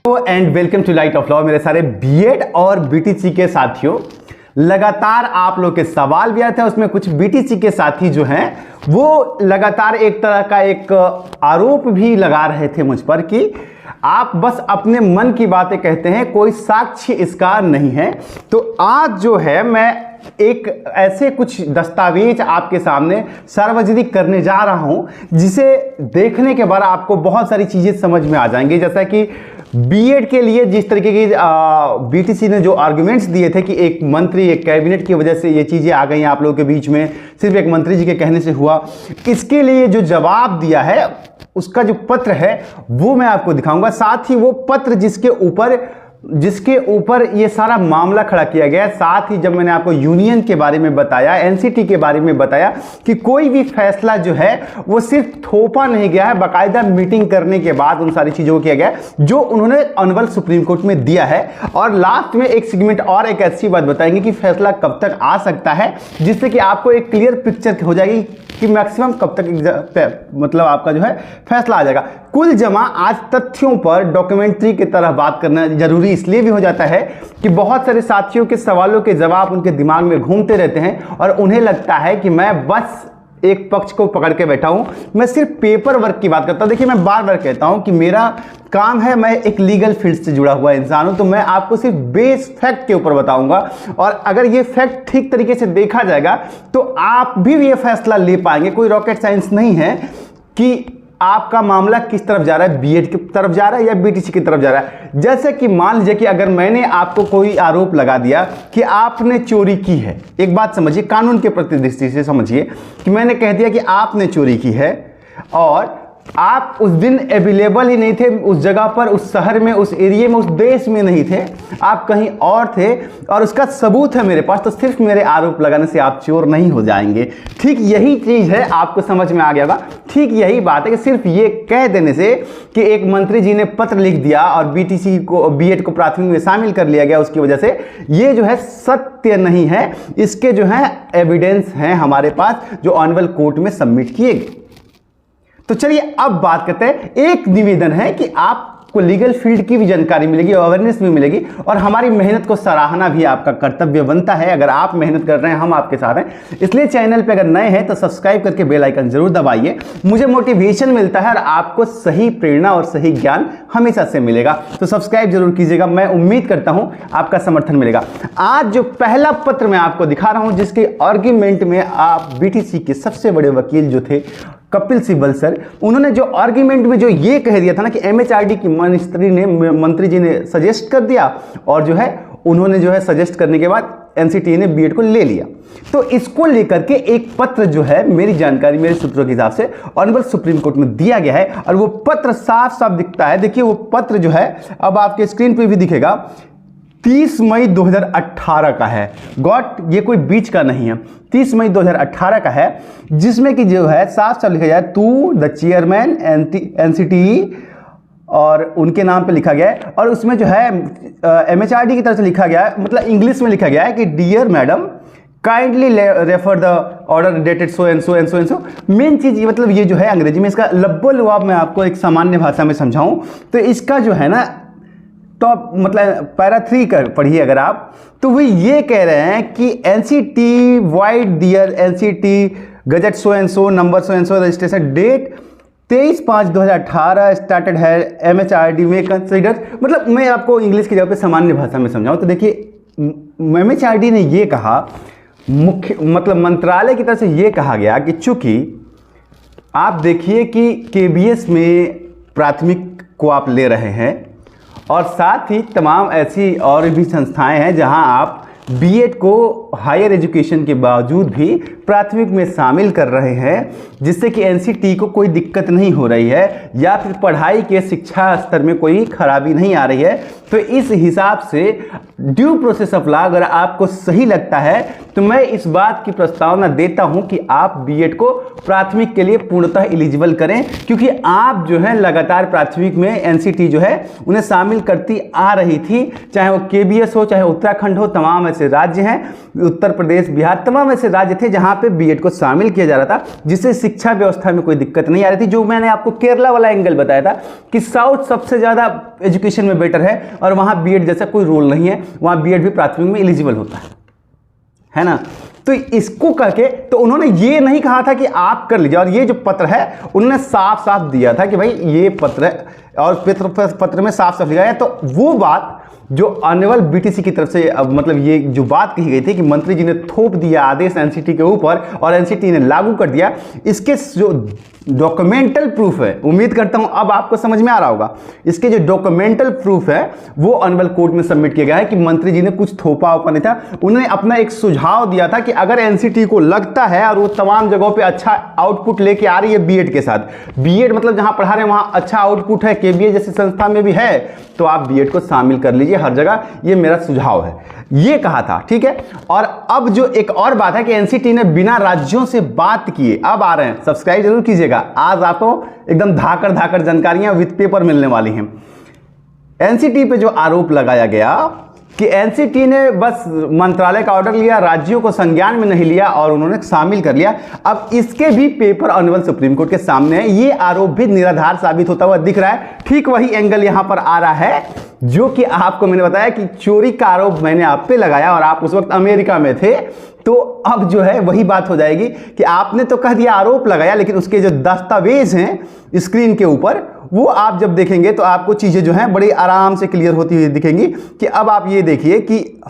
And welcome to light of law. मेरे सारे BEd और बीटीसी के साथियों, लगातार आप लोग के सवाल भी आए थे, उसमें कुछ बीटीसी के साथी जो हैं वो लगातार एक तरह का एक आरोप भी लगा रहे थे मुझ पर कि आप बस अपने मन की बातें कहते हैं, कोई साक्ष्य इसका नहीं है। तो आज जो है मैं एक ऐसे कुछ दस्तावेज आपके सामने सार्वजनिक करने जा रहा हूं जिसे देखने के बाद आपको बहुत सारी चीजें समझ में आ जाएंगी। जैसा कि बीएड के लिए जिस तरीके की बीटीसी ने जो आर्गुमेंट्स दिए थे कि एक मंत्री, एक कैबिनेट की वजह से ये चीजें आ गई आप लोगों के बीच में, सिर्फ एक मंत्री जी के कहने से हुआ, इसके लिए जो जवाब दिया है उसका जो पत्र है वो मैं आपको दिखाऊंगा। साथ ही वो पत्र जिसके ऊपर ये सारा मामला खड़ा किया गया है। साथ ही जब मैंने आपको यूनियन के बारे में बताया, एनसीटी के बारे में बताया कि कोई भी फैसला जो है वो सिर्फ थोपा नहीं गया है, बाकायदा मीटिंग करने के बाद उन सारी चीजों को किया गया जो उन्होंने ऑनरेबल सुप्रीम कोर्ट में दिया है। और लास्ट में एक सेगमेंट और एक ऐसी बात बताएंगे कि फैसला कब तक आ सकता है, जिससे कि आपको एक क्लियर पिक्चर हो जाएगी कि मैक्सिमम कब तक मतलब आपका जो है फैसला आ जाएगा। कुल जमा आज तथ्यों पर डॉक्यूमेंट्री की तरह बात करना जरूरी इसलिए भी हो जाता है कि बहुत सारे साथियों के सवालों के जवाब उनके दिमाग में घूमते रहते हैं और उन्हें लगता है कि मैं बस एक पक्ष को पकड़ के बैठा हूं, मैं सिर्फ पेपर वर्क की बात करता हूं। देखिए, मैं बार बार कहता हूं कि मेरा काम है, मैं एक लीगल फील्ड से जुड़ा हुआ इंसान हूं, तो मैं आपको सिर्फ बेस फैक्ट के ऊपर बताऊंगा। और अगर ये फैक्ट ठीक तरीके से देखा जाएगा तो आप भी ये फैसला ले पाएंगे। कोई रॉकेट साइंस नहीं है कि आपका मामला किस तरफ जा रहा है, बीएड की तरफ जा रहा है या बीटीसी की तरफ जा रहा है। जैसे कि मान लीजिए कि अगर मैंने आपको कोई आरोप लगा दिया कि आपने चोरी की है, एक बात समझिए, कानून के प्रति दृष्टि से समझिए कि मैंने कह दिया कि आपने चोरी की है और आप उस दिन अवेलेबल ही नहीं थे उस जगह पर, उस शहर में, उस एरिया में, उस देश में नहीं थे, आप कहीं और थे और उसका सबूत है मेरे पास, तो सिर्फ मेरे आरोप लगाने से आप चोर नहीं हो जाएंगे। ठीक यही चीज है, आपको समझ में आ गया होगा। ठीक यही बात है कि सिर्फ ये कह देने से कि एक मंत्री जी ने पत्र लिख दिया और बीटीसी को, बीएड को प्राथमिक में शामिल कर लिया गया, उसकी वजह से ये जो है सत्य नहीं है। इसके जो है एविडेंस हैं हमारे पास जो ऑनरेबल कोर्ट में सबमिट किए गए। तो चलिए अब बात करते हैं। एक निवेदन है कि आपको लीगल फील्ड की भी जानकारी मिलेगी, अवेयरनेस भी मिलेगी और हमारी मेहनत को सराहना भी आपका कर्तव्य बनता है। अगर आप मेहनत कर रहे हैं, हम आपके साथ हैं, इसलिए चैनल पे अगर नए हैं तो सब्सक्राइब करके बेल आइकन जरूर दबाइए। मुझे मोटिवेशन मिलता है और आपको सही प्रेरणा और सही ज्ञान हमेशा से मिलेगा, तो सब्सक्राइब जरूर कीजिएगा। मैं उम्मीद करता हूं आपका समर्थन मिलेगा। आज जो पहला पत्र मैं आपको दिखा रहा हूं, जिसके आर्ग्यूमेंट में आप बीटीसी के सबसे बड़े वकील जो थे कपिल सिब्बल सर, उन्होंने जो आर्ग्यूमेंट में जो ये कह दिया था ना कि एमएचआरडी की मंत्री जी ने सजेस्ट कर दिया और जो है उन्होंने जो है सजेस्ट करने के बाद एनसीटी ने बीएड को ले लिया। तो इसको लेकर के एक पत्र जो है मेरी जानकारी, मेरे सूत्रों के हिसाब से ऑनरेबल सुप्रीम कोर्ट में दिया गया है और वो पत्र साफ साफ दिखता है। देखिए वो पत्र जो है अब आपके स्क्रीन पे भी दिखेगा, 30 मई 2018 का है। गॉट, ये कोई बीच का नहीं है, 30 मई 2018 का है, जिसमें कि जो है साफ साफ लिखा जाए, टू द चेयरमैन एनसीटी और उनके नाम पे लिखा गया है। और उसमें जो है एमएचआरडी की तरफ से लिखा गया है, मतलब इंग्लिश में लिखा गया है कि dear madam kindly refer the order dated so and so and so and so. Main चीज मतलब ये जो है अंग्रेजी में, इसका लब्बो लुआब मैं आपको एक सामान्य भाषा में समझाऊं तो इसका जो है ना टॉप मतलब पैरा 3 कर पढ़िए अगर आप, तो वो ये कह रहे हैं कि NCT vide dear NCT gazette so and so number so and so registration date 23/5/2018 started है एमएचआरडी में कंसीडर। मतलब मैं आपको इंग्लिश की जगह पे सामान्य भाषा में समझाऊं तो देखिए, एमएचआरडी ने ये कहा, मुख्य मतलब मंत्रालय की तरफ से ये कहा गया कि चूंकि आप देखिए कि केबीएस में प्राथमिक को आप ले रहे हैं और साथ ही तमाम ऐसी और भी संस्थाएं हैं जहां आप बीएड को हायर एजुकेशन के बावजूद भी प्राथमिक में शामिल कर रहे हैं, जिससे कि एनसीटी को कोई दिक्कत नहीं हो रही है या फिर पढ़ाई के शिक्षा स्तर में कोई खराबी नहीं आ रही है। तो इस हिसाब से ड्यू प्रोसेस ऑफ लॉ अगर आपको सही लगता है तो मैं इस बात की प्रस्तावना देता हूं कि आप बीएड को प्राथमिक के लिए पूर्णतः एलिजिबल करें, क्योंकि आप जो है लगातार प्राथमिक में एनसीटी जो है उन्हें शामिल करती आ रही थी, चाहे वो केबीएस हो, चाहे उत्तराखंड हो, तमाम ऐसे राज्य हैं, उत्तर प्रदेश, बिहार, तमाम ऐसे राज्य थे जहां पे बीएड को शामिल किया जा रहा था, जिससे शिक्षा व्यवस्था में कोई दिक्कत नहीं आ रही थी। जो मैंने आपको केरला वाला एंगल बताया था कि साउथ सबसे ज्यादा एजुकेशन में बेटर है और वहाँ बीएड जैसा कोई रोल नहीं है, वहाँ बीएड भी प्राथमिक में एलिजिबल होता है ना। तो इसको करके तो उन्होंने ये नहीं कहा था कि आप कर लीजिए, और ये जो पत्र है उन्होंने साफ साफ दिया था कि भाई ये पत्र है, और पत्र में साफ साफ लिखा है। तो वो बात जो अनवल बीटीसी की तरफ से मतलब ये जो बात कही गई थी कि मंत्री जी ने थोप दिया आदेश एनसीटी के ऊपर और एनसीटी ने लागू कर दिया, इसके जो डॉक्यूमेंटल प्रूफ है, उम्मीद करता हूं अब आपको समझ में आ रहा होगा, इसके जो डॉक्यूमेंटल प्रूफ है वो अनवल कोर्ट में सबमिट किया गया है कि मंत्री जी ने कुछ थोपा ओपा नहीं था। उन्होंने अपना एक सुझाव दिया था कि अगर एनसीटी को लगता है और वो तमाम जगहों पे अच्छा आउटपुट लेके आ रही है बीएड के साथ, बीएड मतलब जहां पढ़ा रहे हैं वहां अच्छा आउटपुट है, केबीए जैसी संस्था में भी है, तो आप बीएड को शामिल कर लीजिए हर जगह, ये मेरा सुझाव है, ये कहा था। ठीक है, और अब जो एक और बात है कि एनसीटी ने बिना राज्यों से बात किए अब आ रहे हैं, सब्सक्राइब जरूर कीजिएगा, आज आपको एकदम धाकड़ जानकारियां विद पेपर मिलने वाली हैं। एनसीटी पे जो आरोप लगाया गया कि एनसीटी ने बस मंत्रालय का ऑर्डर लिया, राज्यों को संज्ञान में नहीं लिया और उन्होंने शामिल कर लिया, अब इसके भी पेपर अनवल सुप्रीम कोर्ट के सामने है। ये आरोप भी निराधार साबित होता हुआ दिख रहा है। ठीक वही एंगल यहां पर आ रहा है जो कि आपको मैंने बताया कि चोरी का आरोप मैंने आप पे लगाया और आप उस वक्त अमेरिका में थे, तो अब जो है वही बात हो जाएगी कि आपने तो कह दिया आरोप लगाया, लेकिन उसके जो दस्तावेज हैं स्क्रीन के ऊपर वो आप जब देखेंगे तो आपको चीजें जो हैं बड़ी आराम से क्लियर होती हुई दिखेंगी। कि अब आप ये देखिए कि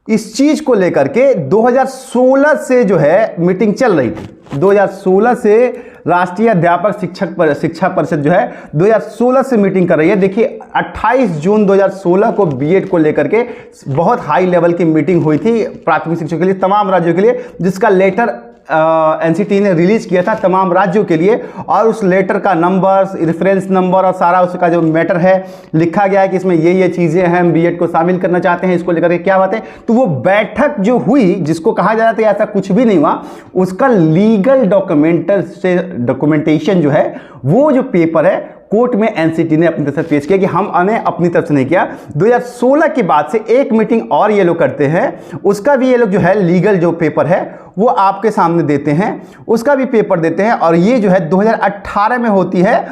इस चीज को लेकर के 2016 से जो है मीटिंग चल रही थी। 2016 से राष्ट्रीय अध्यापक शिक्षा परिषद जो है 2016 से मीटिंग कर रही है। देखिए 28 जून 2016 को बीएड को लेकर के बहुत हाई लेवल की मीटिंग हुई थी प्राथमिक शिक्षा के लिए तमाम राज्यों के लिए, जिसका लेटर एनसीटी ने रिलीज किया था तमाम राज्यों के लिए, और उस लेटर का नंबर, रेफरेंस नंबर और सारा उसका जो मैटर है लिखा गया है कि इसमें ये चीजें हैं, हम बीएड को शामिल करना चाहते हैं, इसको लेकर के क्या बात है। तो वो बैठक जो हुई जिसको कहा जा रहा था ऐसा कुछ भी नहीं हुआ, उसका लीगल डॉक्यूमेंटेशन जो है वो जो पेपर है कोर्ट में एनसीटी ने अपनी तरफ से पेश किया कि हमने अपनी तरफ से नहीं किया। 2016 के बाद से एक मीटिंग और ये लोग करते हैं, उसका भी ये लोग जो है लीगल जो पेपर है वो आपके सामने देते हैं, उसका भी पेपर देते हैं, और ये जो है 2018 में होती है,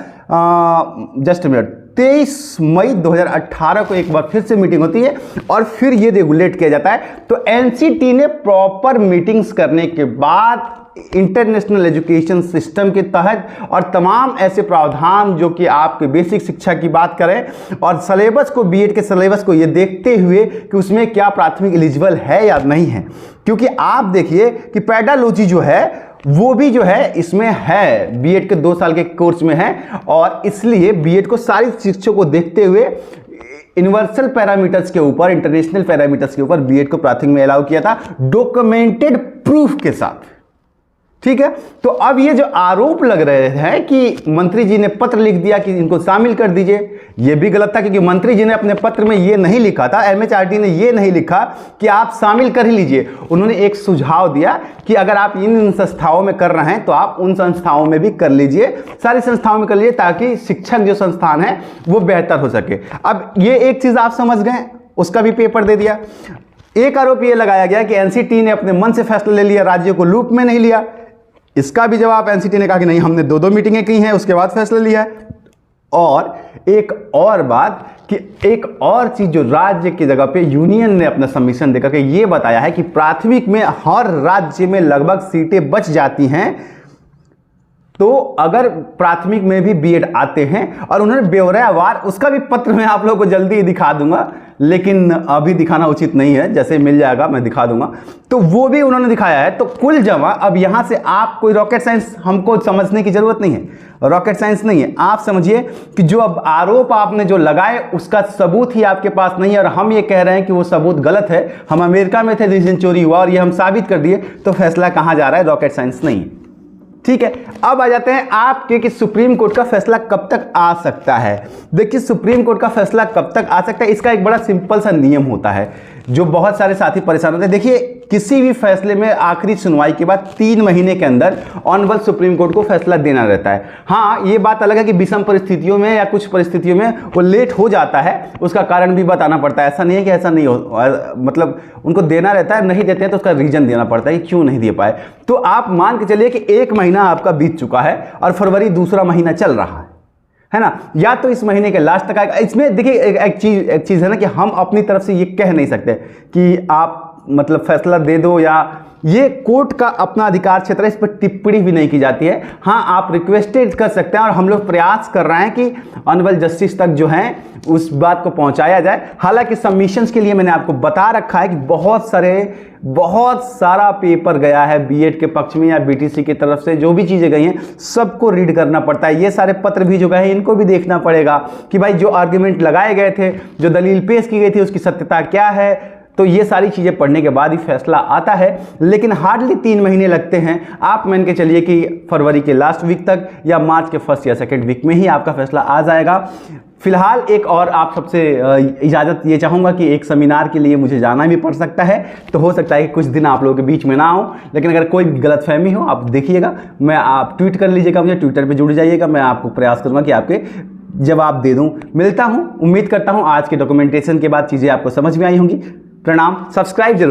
जस्ट मिनट 23 मई 2018 को एक बार फिर से मीटिंग होती है और फिर ये रेगुलेट किया जाता है। तो एनसीटी ने प्रॉपर मीटिंग्स करने के बाद इंटरनेशनल एजुकेशन सिस्टम के तहत और तमाम ऐसे प्रावधान जो कि आपके बेसिक शिक्षा की बात करें और सिलेबस को, बीएड के सिलेबस को ये देखते हुए कि उसमें क्या प्राथमिक एलिजिबल है या नहीं है, क्योंकि आप देखिए कि पेडालॉजी जो है वो भी जो है इसमें है, बीएड के 2 साल के कोर्स में है, और इसलिए बीएड को सारी शिक्षकों को देखते हुए यूनिवर्सल पैरामीटर्स के ऊपर, इंटरनेशनल पैरामीटर्स के ऊपर बीएड को प्राथमिक में अलाउ किया था डॉक्यूमेंटेड प्रूफ के साथ। ठीक है, तो अब ये जो आरोप लग रहे हैं कि मंत्री जी ने पत्र लिख दिया कि इनको शामिल कर दीजिए, ये भी गलत था, क्योंकि मंत्री जी ने अपने पत्र में ये नहीं लिखा था, एमएचआरडी ने ये नहीं लिखा कि आप शामिल कर ही लीजिए। उन्होंने एक सुझाव दिया कि अगर आप इन संस्थाओं में कर रहे हैं तो आप उन संस्थाओं में भी कर लीजिए, सारी संस्थाओं में कर लीजिए, ताकि शिक्षक जो संस्थान है वो बेहतर हो सके। अब ये एक चीज आप समझ गए, उसका भी पेपर दे दिया। एक आरोप ये लगाया गया कि एनसीटी ने अपने मन से फैसला ले लिया, राज्यों को लूप में नहीं लिया। इसका भी जवाब एनसीटी ने कहा कि नहीं, हमने 2 मीटिंगें की हैं उसके बाद फैसला लिया है। और एक और बात कि एक और चीज जो राज्य की जगह पे यूनियन ने अपना सबमिशन देकर के ये बताया है कि प्राथमिक में हर राज्य में लगभग सीटें बच जाती हैं, तो अगर प्राथमिक में भी बीएड आते हैं, और उन्होंने ब्यौरावार, उसका भी पत्र मैं आप लोगों को जल्दी ही दिखा दूंगा, लेकिन अभी दिखाना उचित नहीं है, जैसे मिल जाएगा मैं दिखा दूंगा, तो वो भी उन्होंने दिखाया है। तो कुल जमा, अब यहां से आप कोई रॉकेट साइंस हमको समझने की जरूरत नहीं है, रॉकेट साइंस नहीं है, आप समझिए कि जो अब आरोप आपने जो लगाए उसका सबूत ही आपके पास नहीं है, और हम ये कह रहे हैं कि वो सबूत गलत है, हम अमेरिका में थे जिस दिन चोरी हुआ और ये हम साबित कर दिए, तो फैसला कहां जा रहा है, रॉकेट साइंस नहीं। ठीक है, अब आ जाते हैं आपके कि सुप्रीम कोर्ट का फैसला कब तक आ सकता है। देखिए सुप्रीम कोर्ट का फैसला कब तक आ सकता है, इसका एक बड़ा सिंपल सा नियम होता है जो बहुत सारे साथी परेशान होते हैं। देखिए किसी भी फैसले में आखिरी सुनवाई के बाद 3 महीने के अंदर ऑनरेबल सुप्रीम कोर्ट को फैसला देना रहता है। हाँ, ये बात अलग है कि विषम परिस्थितियों में या कुछ परिस्थितियों में वो लेट हो जाता है, उसका कारण भी बताना पड़ता है। ऐसा नहीं है कि ऐसा नहीं हो, मतलब उनको देना रहता है, नहीं देते हैं तो उसका रीजन देना पड़ता है कि क्यों नहीं दे पाए। तो आप मान के चलिए कि 1 महीना आपका बीत चुका है और फरवरी दूसरा महीना चल रहा है है ना, या तो इस महीने के लास्ट तक आएगा। इसमें देखिए एक चीज़ है ना कि हम अपनी तरफ से ये कह नहीं सकते कि आप मतलब फैसला दे दो, या ये कोर्ट का अपना अधिकार क्षेत्र है, इस पर टिप्पणी भी नहीं की जाती है। हाँ, आप रिक्वेस्टेड कर सकते हैं और हम लोग प्रयास कर रहे हैं कि ऑनरेबल जस्टिस तक जो है उस बात को पहुंचाया जाए। हालांकि सबमिशंस के लिए मैंने आपको बता रखा है कि बहुत सारा पेपर गया है बीएड के पक्ष में या बीटीसी की तरफ से, जो भी चीज़ें गई हैं सबको रीड करना पड़ता है। ये सारे पत्र भी जो गए हैं इनको भी देखना पड़ेगा कि भाई जो आर्ग्यूमेंट लगाए गए थे, जो दलील पेश की गई थी, उसकी सत्यता क्या है। तो ये सारी चीज़ें पढ़ने के बाद ही फैसला आता है, लेकिन हार्डली 3 महीने लगते हैं। आप मान के चलिए कि फरवरी के लास्ट वीक तक या मार्च के फर्स्ट या सेकेंड वीक में ही आपका फैसला आ जाएगा। फिलहाल एक और आप सबसे इजाज़त ये चाहूँगा कि एक सेमिनार के लिए मुझे जाना भी पड़ सकता है, तो हो सकता है कि कुछ दिन आप लोगों के बीच में ना आऊँ, लेकिन अगर कोई गलतफहमी हो आप देखिएगा, आप ट्वीट कर लीजिएगा, मुझे ट्विटर पर जुड़ जाइएगा, मैं आपको प्रयास करूँगा कि आपके जवाब दे दूँ। मिलता हूँ, उम्मीद करता हूँ आज के डॉक्यूमेंटेशन के बाद चीज़ें आपको समझ में आई होंगी। प्रणाम, सब्सक्राइब जरूर।